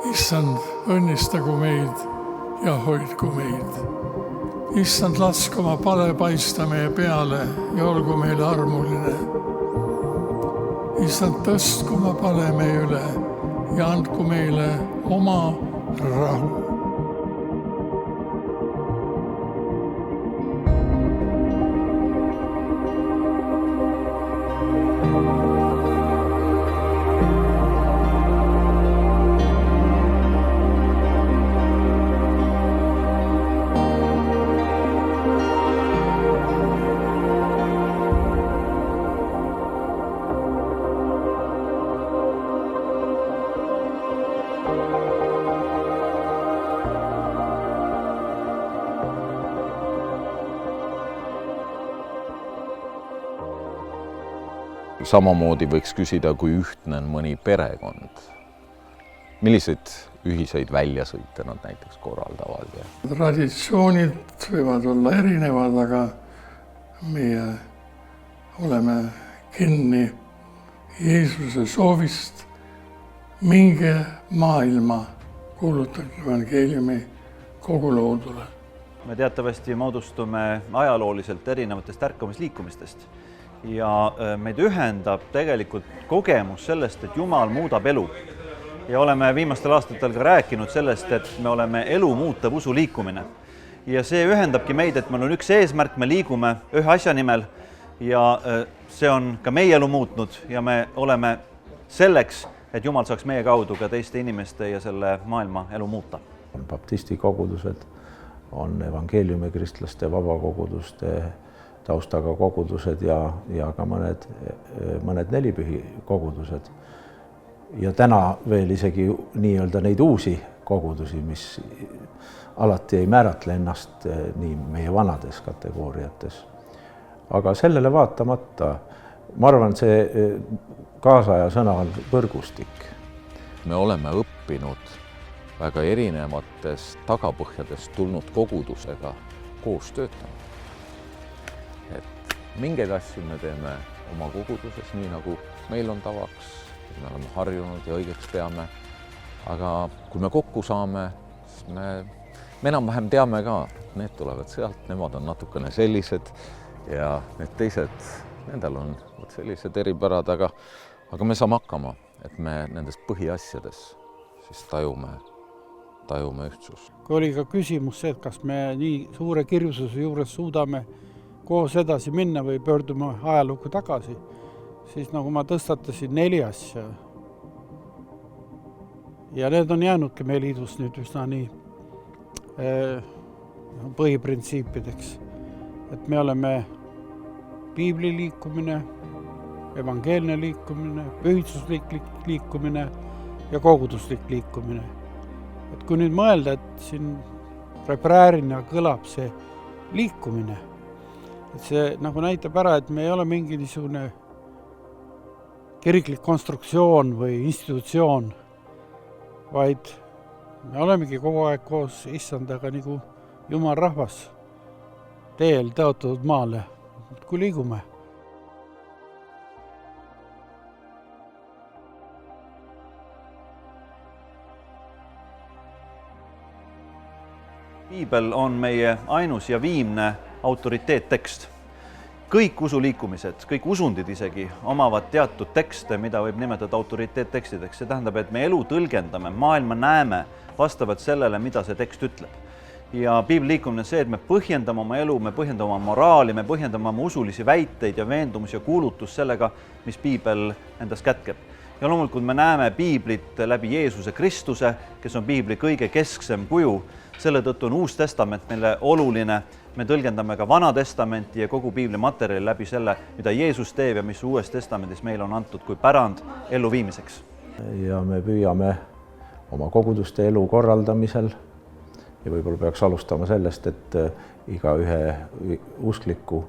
Issand, õnnistagu meid ja hoidku meid. Issand, laske oma pale paista meie peale ja olgu meile armuline. Issand, tõstku oma pale meie üle ja andku meile oma rahu. Samamoodi võiks küsida, kui ühtne on mõni perekond. Milliseid ühiseid väljasõite nad näiteks korraldavad? Traditsioonid võivad olla erinevad, aga meie oleme kinni Jeesuse soovist minge maailma kuulutage evangeeliumi kogu loodule. Me teatavasti moodustume ajalooliselt erinevatest ärkamisliikumistest ja meid ühendab tegelikult kogemus sellest, et Jumal muudab elu. Ja oleme viimastel aastatel ka rääkinud sellest, et me oleme elu muutev usuliikumine. Ja see ühendabki meid, et meil on üks eesmärk, me liigume ühe asja nimel ja see on ka meie elu muutnud ja me oleme selleks, et Jumal saaks meie kaudu ka teiste inimeste ja selle maailma elu muuta. Baptisti kogudused on evangeeliumi kristlaste vabakoguduste taustaga kogudused ja ka mõned nelipühi kogudused. Ja täna veel isegi nii-öelda neid uusi kogudusi, mis alati ei määratle ennast nii meie vanades kategooriates. Aga sellele vaatamata, ma arvan, see kaasaja sõna on võrgustik. Me oleme õppinud väga erinevatest tagapõhjadest tulnud kogudusega koos töötama. Et mingeid asju me teeme oma koguduses, nii nagu meil on tavaks, me oleme harjunud ja õigeks peame. Aga kui me kokku saame, siis me enam-vähem teame ka, need tulevad sealt, nemad on natukene sellised ja need teised, nendel on sellised eripärad, aga me saame hakkama, et me nendes põhiasjades siis tajume ühtsus. Kui oli ka küsimus see, et kas me nii suure kirjususe juures suudame koos edasi minna või pöördume ajalukku tagasi, siis nagu ma tõstatasin 4 asja. Ja need on jäänudki meie liidus nüüd üsna nii põhiprintsiipideks. Et me oleme piibli liikumine, evangeelne liikumine, pühitsuslik liikumine ja koguduslik liikumine. Et kui nüüd mõelda, et siin refräärina kõlab see liikumine, et see nagu näitab ära, et me ei ole mingi niisugune kiriklik konstruktsioon või institutsioon, vaid me olemegi kogu aeg koos Issandaga nagu Jumal rahvas teel tõotatud maale, kui liigume. Piibel on meie ainus ja viimne autoriteettekst. Kõik usuliikumised, kõik usundid isegi omavad teatud tekste, mida võib nimetada autoriteettekstideks. See tähendab, et me elu tõlgendame, maailma näeme vastavalt sellele, mida see tekst ütleb. Ja piibli liikumine on see, et me põhjendame oma elu, me põhjendame oma moraali, me põhjendame oma usulisi väiteid ja veendumusi ja kuulutus sellega, mis piibel endas kätkeb. Ja loomulikult me näeme piiblit läbi Jeesuse Kristuse, kes on piibli kõige kesksem kuju. Selle tõttu on Uus Testament meile oluline. Me tõlgendame ka Vana Testamenti ja kogu piibli materjali läbi selle, mida Jeesus teeb ja mis Uues Testamendis meile on antud kui pärand ellu viimiseks. Ja me püüame oma koguduste elu korraldamisel ja võib-olla peaks alustama sellest, et iga ühe uskliku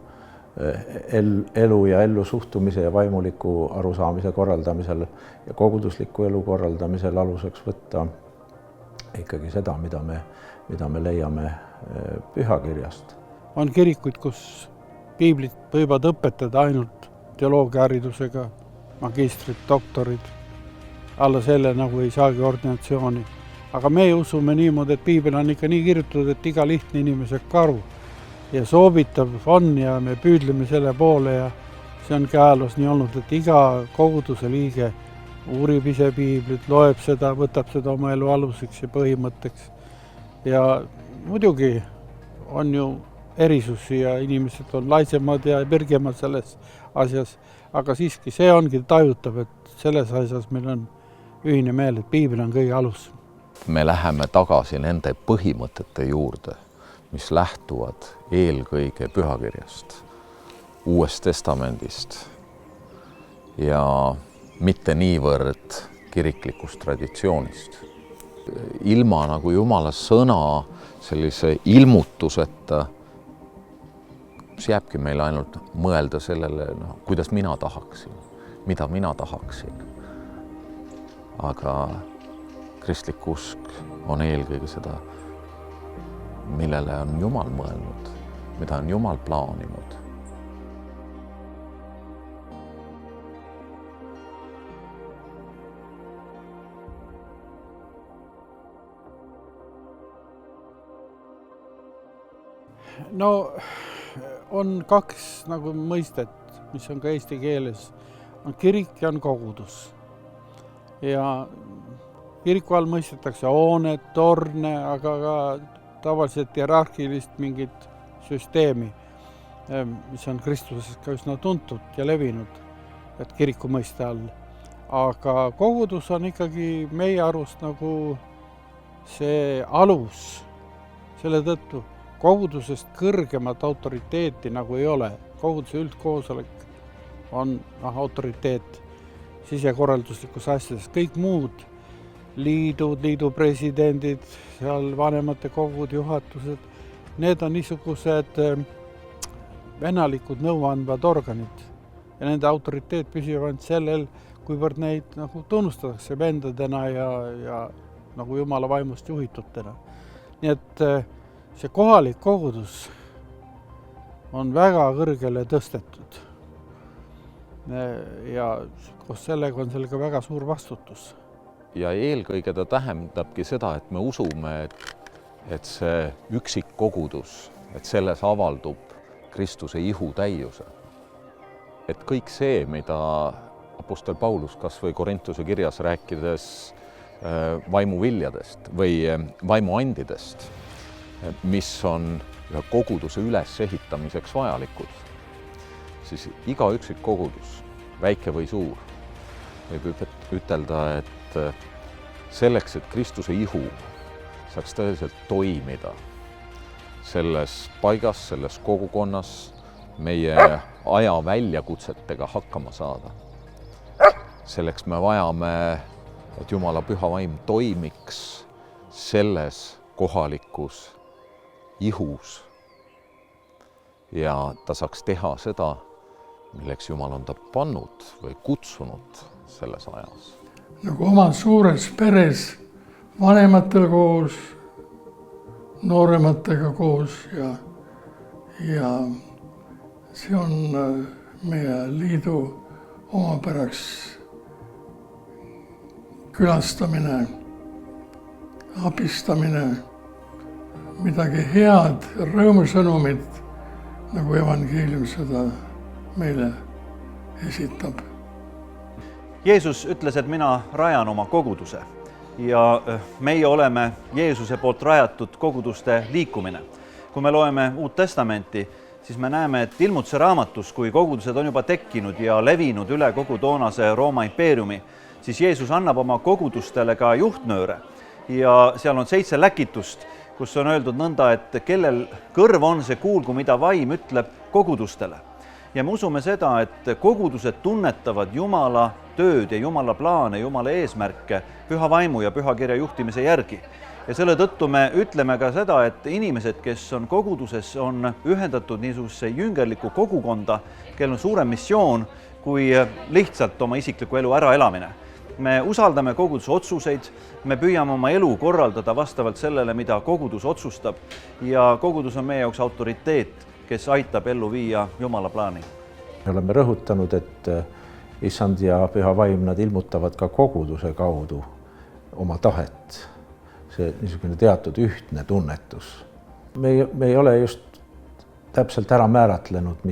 elu ja ellu suhtumise ja vaimuliku arusaamise korraldamisel ja kogudusliku elu korraldamisel aluseks võtta ikkagi seda, mida me leiame pühakirjast. On kirikuid, kus piiblit võivad õpetada ainult teoloogiaharidusega, magistrid, doktorid. Alla selle nagu ei saagi ordinatsiooni. aga me usume niimoodi, et piibel on ikka nii kirjutatud, et iga lihtne inimene saab ka aru ja soovitav on ja me püüdleme selle poole ja see on ka ajaloos nii olnud, et iga koguduse liige uurib ise piiblit, loeb seda, võtab seda oma elu aluseks ja põhimõtteks. Ja muidugi on ju erisusi ja inimesed on laisemad ja pergemad selles asjas, aga siiski see ongi tajutav, et selles asjas meil on ühine meel, et piibel on kõige alus. Me läheme tagasi nende põhimõtete juurde, mis lähtuvad eelkõige pühakirjast, Uuest Testamendist ja mitte niivõrd kiriklikust traditsioonist. Ilma nagu Jumala sõna sellise ilmutuseta, siis jääbki meil ainult mõelda sellele, kuidas mina tahaksin, mida mina tahaksin. Aga kristlik usk on eelkõige seda, millele on Jumal mõelnud, mida on Jumal plaaninud. No on kaks nagu mõistet, mis on ka eesti keeles. On kirik ja on kogudus. Ja kiriku all mõistetakse hoonet, torne, aga ka tavaliselt hierarhilist mingit süsteemi, mis on Kristuses ka üsna tuntud ja levinud, et kiriku mõiste all. Aga kogudus on ikkagi meie arust nagu see alus, selle tõttu kogudusest kõrgemat autoriteeti nagu ei ole. Koguduse üldkoosolek on autoriteet sisekorralduslikus asjades. Kõik muud liidud, liidu presidendid, seal vanemate kogud, juhatused, need on niisugused venalikud nõuandvad organid. Ja nende autoriteet püsib ainult sellel, kuivõrd neid nagu tunnustatakse vendadena ja nagu Jumala vaimust juhitutena. Nii et see kohalik kogudus on väga kõrgele tõstetud ja koos sellega on sellega väga suur vastutus. Ja eelkõige ta tähendabki seda, et me usume, et see üksik kogudus, et selles avaldub Kristuse ihu täiuse. Et kõik see, mida apostel Paulus kas või Korintuse kirjas rääkides vaimuviljadest või vaimuandidest, mis on ühe koguduse ülesehitamiseks vajalikud, siis iga üksik kogudus, väike või suur, võib ütelda, et selleks, et Kristuse ihu saaks tõeliselt toimida selles paigas, selles kogukonnas, meie aja väljakutsetega hakkama saada. Selleks me vajame, et Jumala püha vaim toimiks selles kohalikus ihus ja ta saaks teha seda, milleks Jumal on ta pannud või kutsunud selles ajas. Nagu oma suures peres vanematel koos, noorematega koos ja see on meie liidu omapäraks külastamine, abistamine, midagi head, rõõmusõnumit, nagu evangeelium seda meile esitab. Jeesus ütles, et mina rajan oma koguduse ja meie oleme Jeesuse poolt rajatud koguduste liikumine. Kui me loeme Uut Testamenti, siis me näeme, et Ilmutuse raamatus, kui kogudused on juba tekkinud ja levinud üle kogu toonase Rooma impeeriumi, siis Jeesus annab oma kogudustele ka juhtnööre ja seal on 7 läkitust, kus on öeldud nõnda, et kellel kõrv on, see kuulgu, mida vaim ütleb kogudustele. Ja me usume seda, et kogudused tunnetavad Jumala tööd ja Jumala plaane, Jumala eesmärke püha vaimu ja püha kirja juhtimise järgi. Ja selle tõttu me ütleme ka seda, et inimesed, kes on koguduses, on ühendatud niisuguse jüngerliku kogukonda, kellel on suurem missioon kui lihtsalt oma isikliku elu äraelamine. Me usaldame koguduse otsuseid, me püüame oma elu korraldada vastavalt sellele, mida kogudus otsustab ja kogudus on meie jaoks autoriteet, kes aitab ellu viia Jumala plaani. Me oleme rõhutanud, et Issand ja püha vaim, nad ilmutavad ka koguduse kaudu oma tahet. see niisugune teatud ühtne tunnetus. Me ei ole just täpselt ära määratlenud,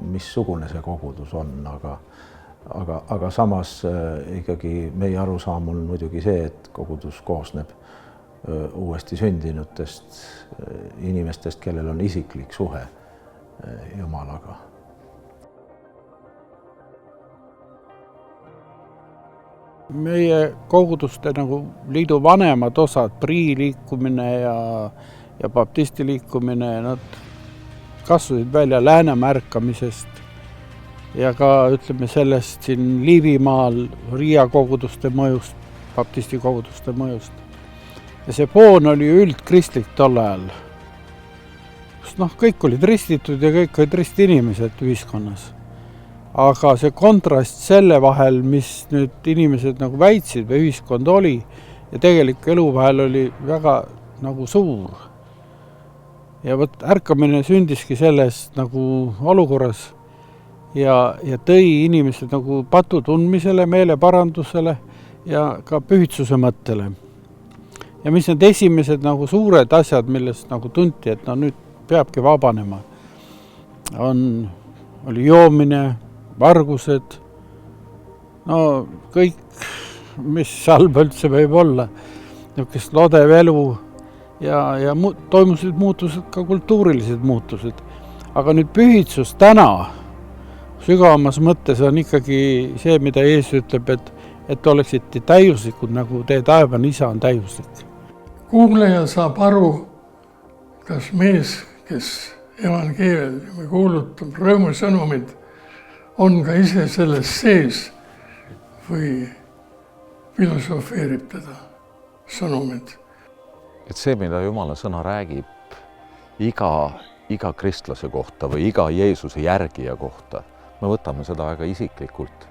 missugune see kogudus on, aga samas ikkagi meie arusaam on muidugi see, et kogudus koosneb uuesti sündinutest inimestest, kellel on isiklik suhe Jumalaga. Meie koguduste nagu liidu vanemad osad, Prii liikumine ja baptisti liikumine, nad kasvasid välja Läänemaa ärkamisest ja ka ütleme sellest siin Liivimaal Riia koguduste mõjust, baptisti koguduste mõjust. Ja see foon oli üldkristlik tol ajal. Kõik olid ristitud ja kõik olid ristinimesed ühiskonnas. Aga see kontrast selle vahel, mis nüüd inimesed nagu väitsid või ühiskond oli ja tegelik elu vahel oli väga nagu suur. Ja ärkamine sündiski sellest nagu olukorras ja tõi inimesed nagu patu tundmisele, meeleparandusele ja ka pühitsuse mõttele. Ja mis need esimesed nagu suured asjad, millest nagu tunti, et nüüd peabki vabanema, oli joomine, vargused, kõik, mis halba üldse võib olla, niisugust lodev elu ja toimusid muutused, ka kultuurilised muutused. Aga nüüd pühitsus täna sügavamas mõttes on ikkagi see, mida Jeesus ütleb, et oleksite täiuslikud, nagu teie taevane isa on täiuslik. Kuulaja saab aru, kas mees, kes evangeeliumi kuulutab rõõmusõnumid, on ka ise selles sees või filosofeerib teda sõnumid. Et see, mida Jumala sõna räägib iga kristlase kohta või iga Jeesuse järgija kohta, me võtame seda väga isiklikult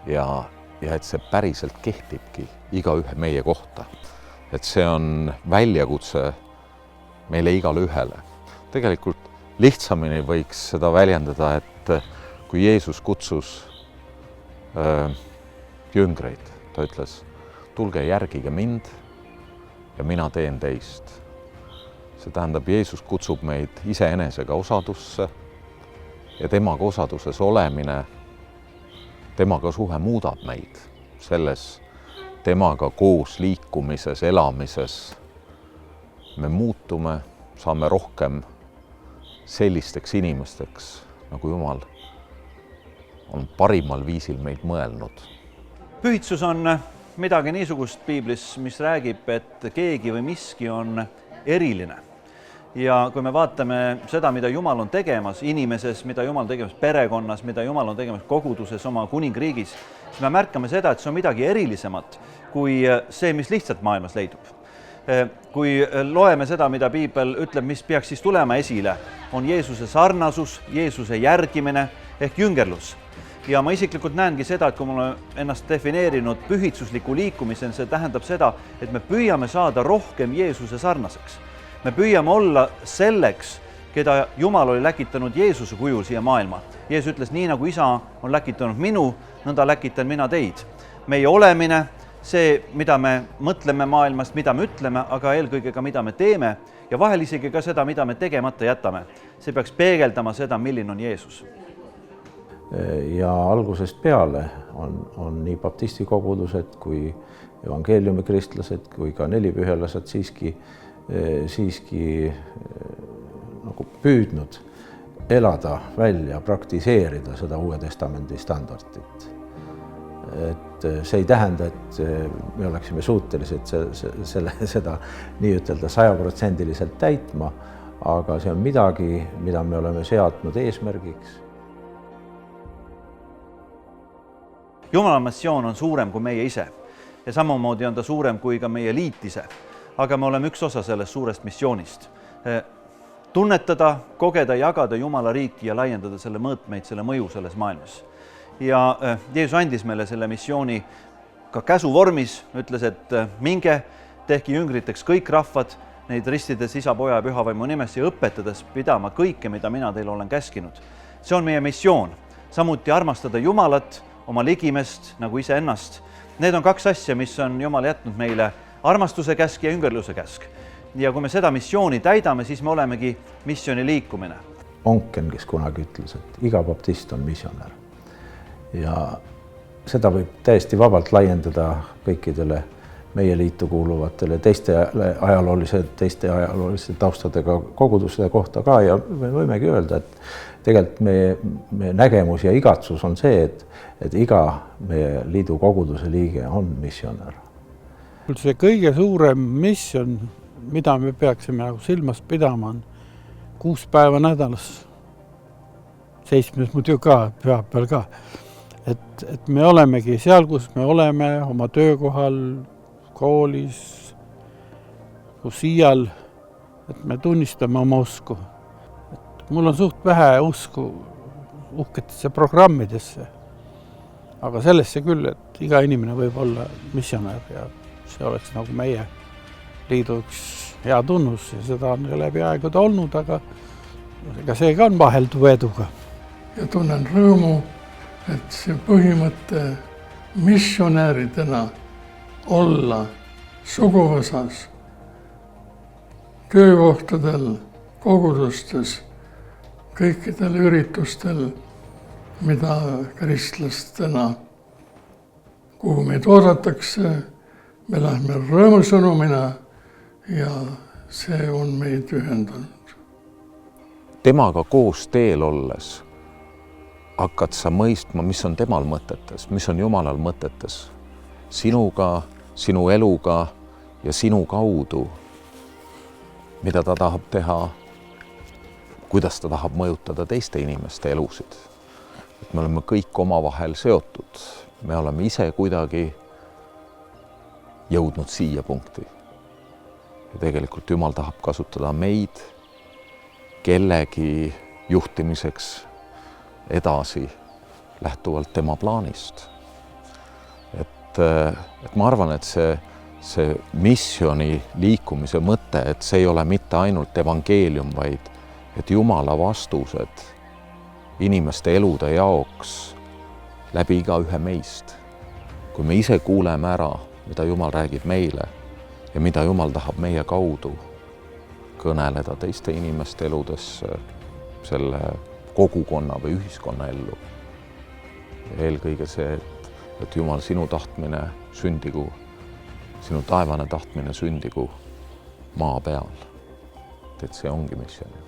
ja et see päriselt kehtibki igaühe meie kohta. Et see on väljakutse meile igale ühele. Tegelikult lihtsamini võiks seda väljendada, et kui Jeesus kutsus jüngreid, ta ütles, tulge järgige mind ja mina teen teist. See tähendab, Jeesus kutsub meid iseenesega osadusse ja temaga osaduses olemine, temaga suhe muudab meid selles temaga koos liikumises, elamises. Me muutume, saame rohkem sellisteks inimesteks, nagu Jumal on parimal viisil meid mõelnud. Pühitsus on midagi niisugust piiblis, mis räägib, et keegi või miski on eriline. Ja kui me vaatame seda, mida Jumal on tegemas inimeses, mida Jumal on tegemas perekonnas, mida Jumal on tegemas koguduses, oma kuningriigis, siis me märkame seda, et see on midagi erilisemat kui see, mis lihtsalt maailmas leidub. Kui loeme seda, mida piibel ütleb, mis peaks siis tulema esile, on Jeesuse sarnasus, Jeesuse järgimine ehk jüngerlus. Ja ma isiklikult näengi seda, et kui ma olen ennast defineerinud pühitsusliku liikumisel, see tähendab seda, et me püüame saada rohkem Jeesuse sarnaseks. Me püüame olla selleks, keda Jumal oli läkitanud Jeesuse kujul siia maailma. Jeesus ütles, nii nagu isa on läkitanud minu, nõnda läkitan mina teid. Meie olemine, see, mida me mõtleme maailmast, mida me ütleme, aga eelkõige ka mida me teeme ja vahel isegi ka seda, mida me tegemata jätame. See peaks peegeldama seda, milline on Jeesus. Ja algusest peale on nii baptisti kogudused kui evangeeliumi kristlased kui ka nelipühelased siiski nagu püüdnud elada välja, praktiseerida seda Uue Testamendi standardit. Et see ei tähenda, et me oleksime suutelised seda nii ütelda 100% täitma, aga see on midagi, mida me oleme seadnud eesmärgiks. Jumala missioon on suurem kui meie ise ja samamoodi on ta suurem kui ka meie liit ise. Aga me oleme üks osa sellest suurest missioonist. Tunnetada, kogeda, jagada Jumala riiki ja laiendada selle mõõtmeid, selle mõju selles maailmas. Ja Jeesus andis meile selle missiooni ka käsu vormis, ütles, et minge, tehke jüngriteks kõik rahvad, neid ristides isa, poja ja pühavaimu nimesse ja õpetades pidama kõike, mida mina teile olen käskinud. See on meie missioon. Samuti armastada Jumalat, oma ligimest nagu iseennast. Need on kaks asja, mis on Jumal jätnud meile armastuse käsk ja üngerluse käsk. Ja kui me seda missiooni täidame, siis me olemegi missiooni liikumine. Onken, kes kunagi ütles, et iga baptist on missionär. Ja seda võib täiesti vabalt laiendada kõikidele meie liitu kuuluvatele teiste ajaloolise taustadega koguduste kohta ka ja me võimegi öelda, et tegelikult meie nägemus ja igatsus on see, et iga meie liidu koguduse liige on missionär. See kõige suurem missioon, mida me peaksime silmas pidama, on 6 päeva nädalas. 7 muidu ka, pühapäeval ka. Et me olemegi seal, kus me oleme, oma töökohal, koolis, kus iial, et me tunnistame oma usku. Et mul on suht vähe usku uhketesse programmidesse, aga sellesse küll, et iga inimene võib olla missionär ja see oleks nagu meie liidu üks hea tunnus ja seda on läbi aegude olnud, aga ega see ka on vahelduv eduga. Ja tunnen rõõmu, et see põhimõte missionääridena olla suguvõsas, töökohtadel, kogudustes, kõikidel üritustel, mida kristlastena, kuhu meid oodatakse, me lähme rõõmusõnumina ja see on meid ühendanud. Temaga koos teel olles hakkad sa mõistma, mis on temal mõtetes, mis on Jumalal mõtetes. Sinuga, sinu eluga ja sinu kaudu, mida ta tahab teha, kuidas ta tahab mõjutada teiste inimeste elusid. Et me oleme kõik omavahel seotud, me oleme ise kuidagi jõudnud siia punkti. Ja tegelikult Jumal tahab kasutada meid kellegi juhtimiseks edasi lähtuvalt tema plaanist. Et ma arvan, et see missiooni liikumise mõte, et see ei ole mitte ainult evangeelium, vaid et Jumala vastused inimeste elude jaoks läbi igaühe meist. Kui me ise kuuleme ära, mida Jumal räägib meile ja mida Jumal tahab meie kaudu kõneleda teiste inimeste eludesse, selle kogukonna või ühiskonna ellu. Ja eelkõige see, et Jumal, sinu tahtmine sündigu, sinu taevane tahtmine sündigu maa peal. Et see ongi missioon.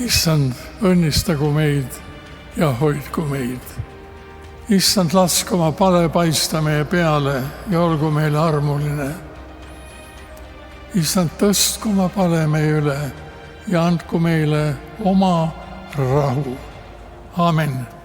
Issand, õnnistagu meid ja hoidku meid. Issand, laske oma pale paista meie peale ja olgu meile armuline. Issand, tõstku oma pale meie üle ja andku meile oma rahu. Amen.